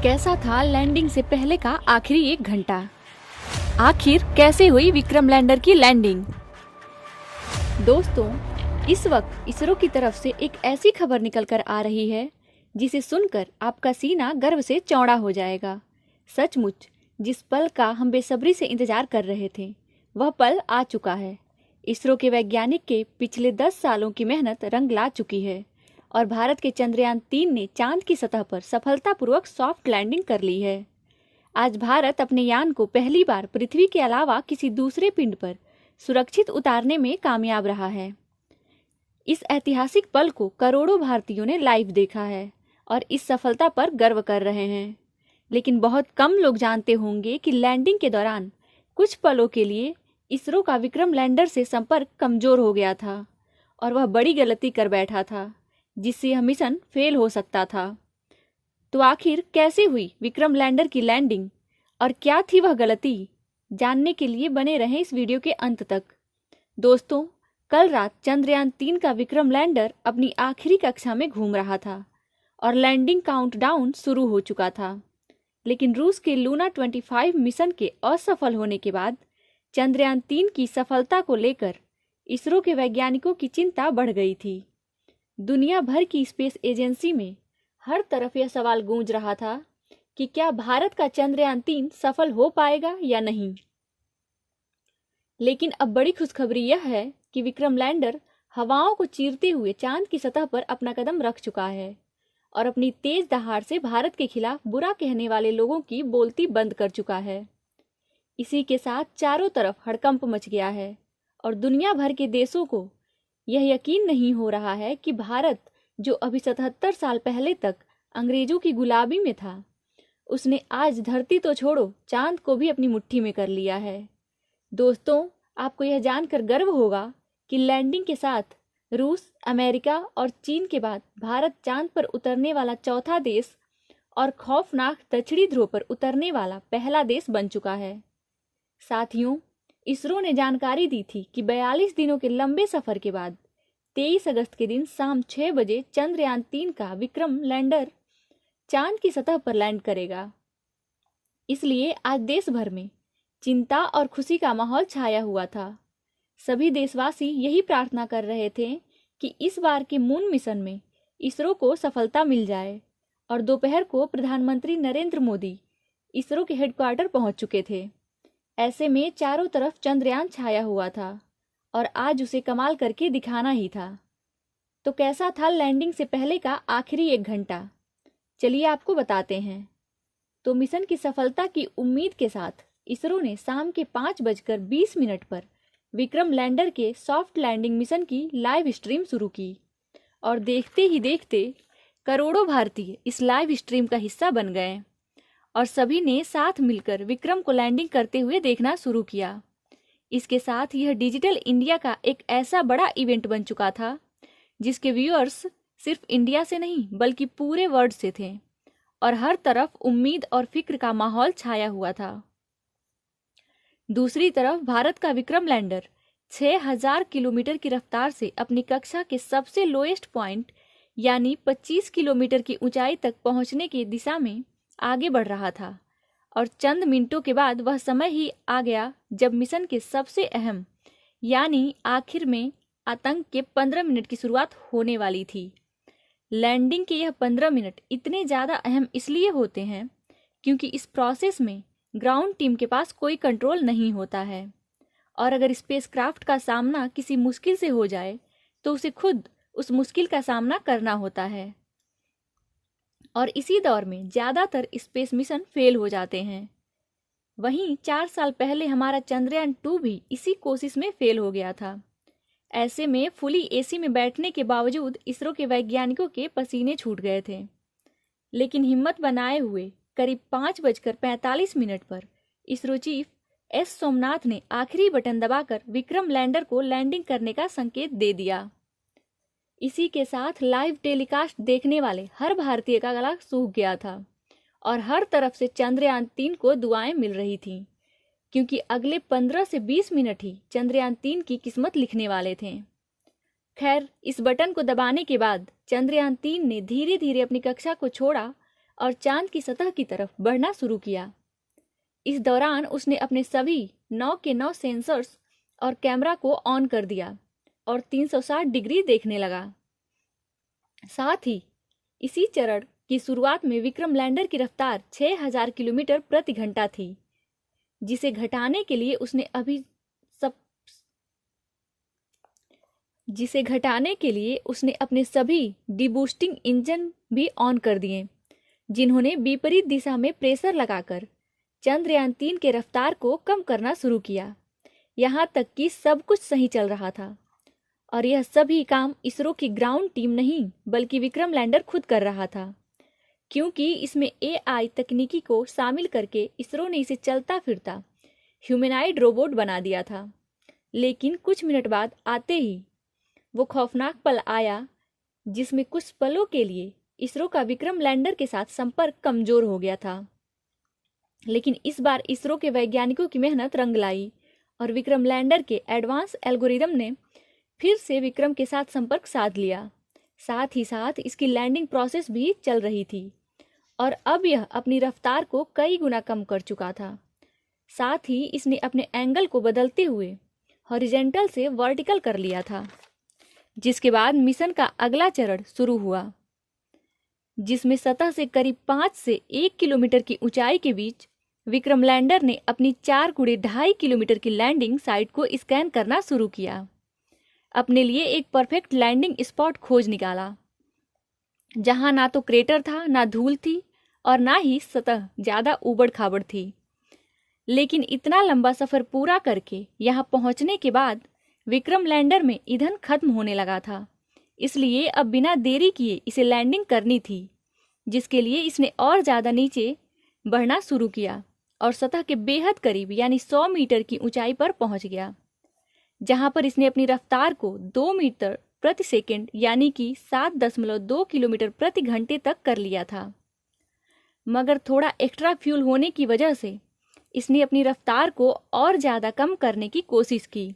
कैसा था लैंडिंग से पहले का आखिरी 1 घंटा। आखिर कैसे हुई विक्रम लैंडर की लैंडिंग। दोस्तों, इस वक्त इसरो की तरफ से एक ऐसी खबर निकल कर आ रही है जिसे सुनकर आपका सीना गर्व से चौड़ा हो जाएगा। सचमुच जिस पल का हम बेसब्री से इंतजार कर रहे थे वह पल आ चुका है। इसरो के वैज्ञानिक के पिछले 10 सालों की मेहनत रंग ला चुकी है और भारत के चंद्रयान 3 ने चांद की सतह पर सफलतापूर्वक सॉफ्ट लैंडिंग कर ली है। आज भारत अपने यान को पहली बार पृथ्वी के अलावा किसी दूसरे पिंड पर सुरक्षित उतारने में कामयाब रहा है। इस ऐतिहासिक पल को करोड़ों भारतीयों ने लाइव देखा है और इस सफलता पर गर्व कर रहे हैं। लेकिन बहुत कम लोग जानते होंगे कि लैंडिंग के दौरान कुछ पलों के लिए इसरो का विक्रम लैंडर से संपर्क कमजोर हो गया था और वह बड़ी गलती कर बैठा था जिससे यह मिशन फेल हो सकता था। तो आखिर कैसे हुई विक्रम लैंडर की लैंडिंग और क्या थी वह गलती, जानने के लिए बने रहें इस वीडियो के अंत तक। दोस्तों, कल रात चंद्रयान 3 का विक्रम लैंडर अपनी आखिरी कक्षा में घूम रहा था और लैंडिंग काउंटडाउन शुरू हो चुका था। लेकिन रूस के लूना 25 मिशन के असफल होने के बाद चंद्रयान 3 की सफलता को लेकर इसरो के वैज्ञानिकों की चिंता बढ़ गई थी। दुनिया भर की स्पेस एजेंसी में हर तरफ यह सवाल गूंज रहा था कि क्या भारत का चंद्रयान 3 सफल हो पाएगा या नहीं। लेकिन अब बड़ी खुशखबरी यह है कि विक्रम लैंडर हवाओं को चीरते हुए चांद की सतह पर अपना कदम रख चुका है और अपनी तेज दहाड़ से भारत के खिलाफ बुरा कहने वाले लोगों की बोलती बंद कर चुका है। इसी के साथ चारों तरफ हड़कंप मच गया है और दुनिया भर के देशों को यह यकीन नहीं हो रहा है कि भारत, जो अभी 77 साल पहले तक अंग्रेजों की गुलामी में था, उसने आज धरती तो छोड़ो चांद को भी अपनी मुट्ठी में कर लिया है। दोस्तों, आपको यह जानकर गर्व होगा कि लैंडिंग के साथ रूस, अमेरिका और चीन के बाद भारत चांद पर उतरने वाला चौथा देश और खौफनाक दक्षिणी ध्रुव पर उतरने वाला पहला देश बन चुका है। साथियों, इसरो ने जानकारी दी थी कि 42 दिनों के लंबे सफर के बाद 23 अगस्त के दिन शाम 6 बजे चंद्रयान 3 का विक्रम लैंडर चांद की सतह पर लैंड करेगा। इसलिए आज देश भर में चिंता और खुशी का माहौल छाया हुआ था। सभी देशवासी यही प्रार्थना कर रहे थे कि इस बार के मून मिशन में इसरो को सफलता मिल जाए और दोपहर को प्रधानमंत्री नरेंद्र मोदी इसरो के हेडक्वार्टर पहुंच चुके थे। ऐसे में चारों तरफ चंद्रयान छाया हुआ था और आज उसे कमाल करके दिखाना ही था। तो कैसा था लैंडिंग से पहले का आखिरी 1 घंटा, चलिए आपको बताते हैं। तो मिशन की सफलता की उम्मीद के साथ इसरो ने शाम के 5:20 पर विक्रम लैंडर के सॉफ्ट लैंडिंग मिशन की लाइव स्ट्रीम शुरू की और देखते ही देखते करोड़ों भारतीय इस लाइव स्ट्रीम का हिस्सा बन गए और सभी ने साथ मिलकर विक्रम को लैंडिंग करते हुए देखना शुरू किया। इसके साथ यह डिजिटल इंडिया का एक ऐसा बड़ा इवेंट बन चुका था जिसके व्यूअर्स सिर्फ इंडिया से नहीं बल्कि पूरे वर्ल्ड से थे और हर तरफ उम्मीद और फिक्र का माहौल छाया हुआ था। दूसरी तरफ भारत का विक्रम लैंडर 6000 किलोमीटर की रफ्तार से अपनी कक्षा के सबसे लोएस्ट पॉइंट यानी 25 किलोमीटर की ऊंचाई तक पहुंचने की दिशा में आगे बढ़ रहा था और चंद मिनटों के बाद वह समय ही आ गया जब मिशन के सबसे अहम यानी आखिर में आतंक के 15 मिनट की शुरुआत होने वाली थी। लैंडिंग के यह 15 मिनट इतने ज़्यादा अहम इसलिए होते हैं क्योंकि इस प्रोसेस में ग्राउंड टीम के पास कोई कंट्रोल नहीं होता है और अगर स्पेसक्राफ्ट का सामना किसी मुश्किल से हो जाए तो उसे खुद उस मुश्किल का सामना करना होता है और इसी दौर में ज़्यादातर स्पेस मिशन फेल हो जाते हैं। वहीं 4 साल पहले हमारा चंद्रयान 2 भी इसी कोशिश में फेल हो गया था। ऐसे में फुली एसी में बैठने के बावजूद इसरो के वैज्ञानिकों के पसीने छूट गए थे। लेकिन हिम्मत बनाए हुए करीब 5:45 पर इसरो चीफ एस सोमनाथ ने आखिरी बटन दबाकर विक्रम लैंडर को लैंडिंग करने का संकेत दे दिया। इसी के साथ लाइव टेलीकास्ट देखने वाले हर भारतीय का गला सूख गया था और हर तरफ से चंद्रयान 3 को दुआएं मिल रही थीं क्योंकि अगले 15 से 20 मिनट ही चंद्रयान 3 की किस्मत लिखने वाले थे। खैर, इस बटन को दबाने के बाद चंद्रयान 3 ने धीरे धीरे अपनी कक्षा को छोड़ा और चांद की सतह की तरफ बढ़ना शुरू किया। इस दौरान उसने अपने सभी 9 के 9 सेंसर्स और कैमरा को ऑन कर दिया और 360 डिग्री देखने लगा। साथ ही इसी चरण की शुरुआत में विक्रम लैंडर की रफ्तार 6000 किलोमीटर प्रति घंटा थी, जिसे घटाने के लिए उसने अपने सभी डीबूस्टिंग इंजन भी ऑन कर दिए, जिन्होंने विपरीत दिशा में प्रेशर लगाकर चंद्रयान-3 के रफ्तार को कम करना शुरू किया। यहाँ तक कि सब कुछ सही चल रहा था और यह सभी काम इसरो की ग्राउंड टीम नहीं बल्कि विक्रम लैंडर खुद कर रहा था, क्योंकि इसमें AI तकनीकी को शामिल करके इसरो ने इसे चलता फिरता ह्यूमैनॉइड रोबोट बना दिया था। लेकिन कुछ मिनट बाद आते ही वो खौफनाक पल आया जिसमें कुछ पलों के लिए इसरो का विक्रम लैंडर के साथ संपर्क कमजोर हो गया था। लेकिन इस बार इसरो के वैज्ञानिकों की मेहनत रंग लाई और विक्रम लैंडर के एडवांस एल्गोरिदम ने फिर से विक्रम के साथ संपर्क साध लिया। साथ ही साथ इसकी लैंडिंग प्रोसेस भी चल रही थी और अब यह अपनी रफ्तार को कई गुना कम कर चुका था। साथ ही इसने अपने एंगल को बदलते हुए हॉरिजॉन्टल से वर्टिकल कर लिया था, जिसके बाद मिशन का अगला चरण शुरू हुआ, जिसमें सतह से करीब 5 से 1 किलोमीटर की ऊंचाई के बीच विक्रम लैंडर ने अपनी 4 × 2.5 किलोमीटर की लैंडिंग साइट को स्कैन करना शुरू किया। अपने लिए एक परफेक्ट लैंडिंग स्पॉट खोज निकाला, जहां ना तो क्रेटर था, ना धूल थी और ना ही सतह ज्यादा ऊबड़ खाबड़ थी। लेकिन इतना लंबा सफर पूरा करके यहां पहुंचने के बाद विक्रम लैंडर में ईंधन खत्म होने लगा था, इसलिए अब बिना देरी किए इसे लैंडिंग करनी थी, जिसके लिए इसने और ज्यादा नीचे बढ़ना शुरू किया और सतह के बेहद करीब यानी 100 मीटर की ऊंचाई पर पहुंच गया, जहां पर इसने अपनी रफ्तार को 2 मीटर प्रति सेकंड यानी कि 7.2 किलोमीटर प्रति घंटे तक कर लिया था। मगर थोड़ा एक्स्ट्रा फ्यूल होने की वजह से इसने अपनी रफ्तार को और ज़्यादा कम करने की कोशिश की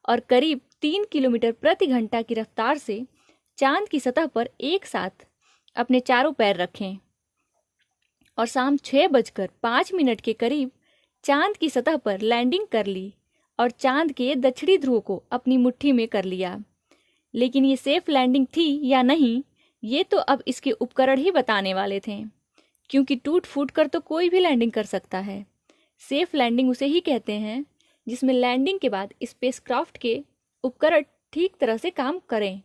और करीब 3 किलोमीटर प्रति घंटा की रफ्तार से चांद की सतह पर एक साथ अपने चारों पैर रखें और शाम 6:05 के करीब चांद की सतह पर लैंडिंग कर ली और चांद के दक्षिणी ध्रुव को अपनी मुट्ठी में कर लिया। लेकिन ये सेफ लैंडिंग थी या नहीं, ये तो अब इसके उपकरण ही बताने वाले थे, क्योंकि टूट फूट कर तो कोई भी लैंडिंग कर सकता है। सेफ लैंडिंग उसे ही कहते हैं जिसमें लैंडिंग के बाद स्पेसक्राफ्ट के उपकरण ठीक तरह से काम करें।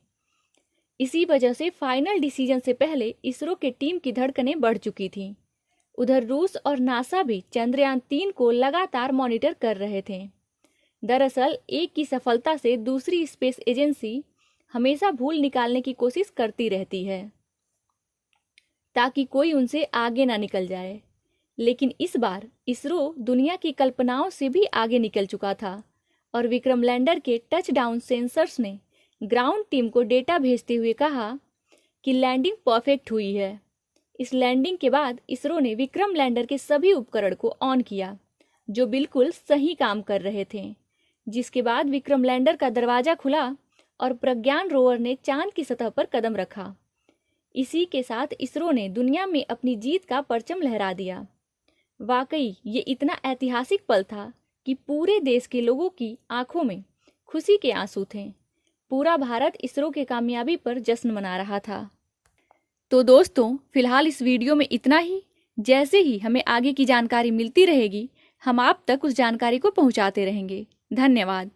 इसी वजह से फाइनल डिसीजन से पहले इसरो के टीम की धड़कनें बढ़ चुकी थीं। उधर रूस और नासा भी चंद्रयान-3 को लगातार मॉनिटर कर रहे थे। दरअसल एक की सफलता से दूसरी स्पेस एजेंसी हमेशा भूल निकालने की कोशिश करती रहती है, ताकि कोई उनसे आगे ना निकल जाए। लेकिन इस बार इसरो दुनिया की कल्पनाओं से भी आगे निकल चुका था और विक्रम लैंडर के टचडाउन सेंसर्स ने ग्राउंड टीम को डेटा भेजते हुए कहा कि लैंडिंग परफेक्ट हुई है। इस लैंडिंग के बाद इसरो ने विक्रम लैंडर के सभी उपकरण को ऑन किया, जो बिल्कुल सही काम कर रहे थे, जिसके बाद विक्रम लैंडर का दरवाजा खुला और प्रज्ञान रोवर ने चांद की सतह पर कदम रखा। इसी के साथ इसरो ने दुनिया में अपनी जीत का परचम लहरा दिया। वाकई ये इतना ऐतिहासिक पल था कि पूरे देश के लोगों की आंखों में खुशी के आंसू थे। पूरा भारत इसरो के कामयाबी पर जश्न मना रहा था। तो दोस्तों, फिलहाल इस वीडियो में इतना ही। जैसे ही हमें आगे की जानकारी मिलती रहेगी, हम आप तक उस जानकारी को पहुंचाते रहेंगे। धन्यवाद।